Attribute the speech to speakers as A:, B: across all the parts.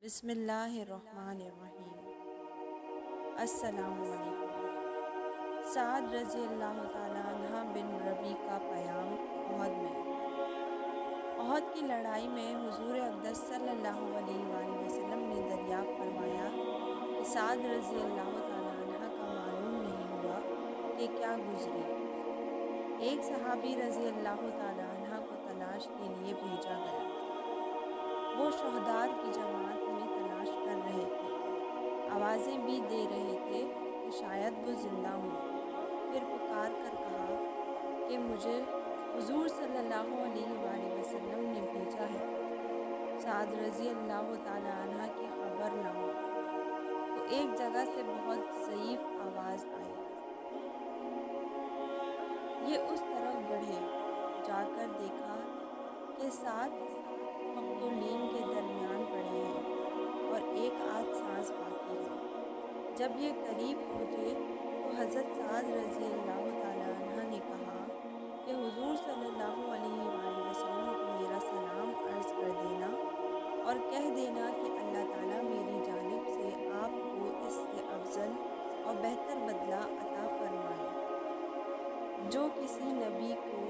A: بسم اللہ الرحمن الرحیم۔ السلام علیکم۔ سعد رضی اللہ تعالیٰ عنہ بن ربیع کا پیام احد میں۔ احد کی لڑائی میں حضور اقدس صلی اللہ علیہ وآلہ وسلم نے دریافت فرمایا کہ سعد رضی اللہ تعالیٰ عنہ کا معلوم نہیں ہوا کہ کیا گزری۔ ایک صحابی رضی اللہ تعالیٰ عنہ کو تلاش کے لیے بھیجا گیا۔ وہ شہداء کی جماعت میں تلاش کر رہے تھے، آوازیں بھی دے رہے تھے کہ شاید وہ زندہ ہوں۔ پھر پکار کر کہا کہ مجھے حضور صلی اللہ علیہ وآلہ وسلم نے بھیجا ہے۔ سعد رضی اللہ تعالیٰ عنہ کی خبر نہ ہو تو ایک جگہ سے بہت ضعیف آواز آئی۔ یہ اس طرف بڑھے، جا کر دیکھا کہ 7 مقتولین کے درمیان پڑے ہیں اور ایک آدھ سانس باقی ہے۔ جب یہ قریب پہنچے تو حضرت سعد رضی اللہ تعالیٰ عنہ نے کہا کہ حضور صلی اللہ علیہ وآلہ وسلم کو میرا سلام عرض کر دینا اور کہہ دینا کہ اللہ تعالیٰ میری جانب سے آپ کو اس سے افضل اور بہتر بدلہ عطا فرمائے جو کسی نبی کو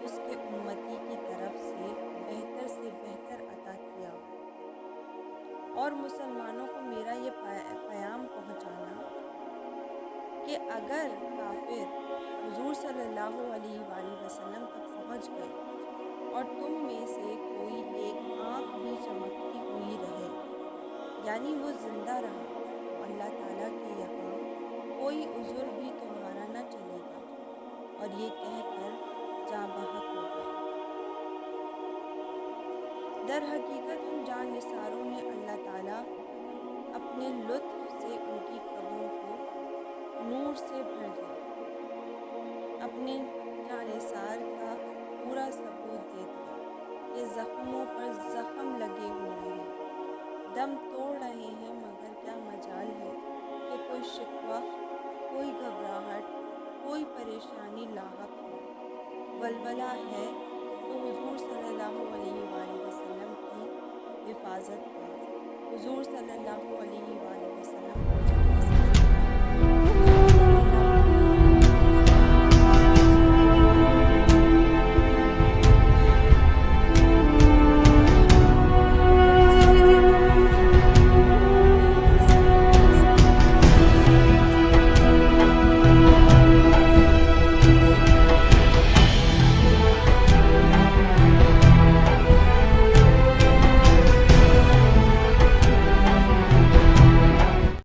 A: اس کے امتی کی طرف سے بہتر عطا کیا، اور مسلمانوں کو میرا یہ پیام پہنچانا کہ اگر کافر حضور صلی اللہ علیہ وآلہ وسلم تک پہنچ گئے اور تم میں سے کوئی ایک آنکھ بھی چمکتی ہوئی رہے، یعنی وہ زندہ رہا، تو اللہ تعالیٰ کے یہاں کوئی عذر بھی تمہارا نہ چلے گا۔ اور یہ کہہ کر جاں بحق ہو گئے۔ در حقیقت ان جان نثاروں نے اللہ تعالیٰ اپنے لطف سے ان کی قبروں کو نور سے بھر دیا۔ اپنے جاں نثار کا پورا ثبوت دے دیا کہ زخموں پر زخم لگے ہوئے ہیں، دم توڑ رہے ہیں، مگر کیا مجال ہے کہ کوئی شکوہ، کوئی گھبراہٹ، کوئی پریشانی لاحق ہو۔ ولولہ ہے تو حضور صلی اللہ علیہ وآلہ وسلم کی حفاظت کا، حضور صلی اللہ علیہ وآلہ وسلم پر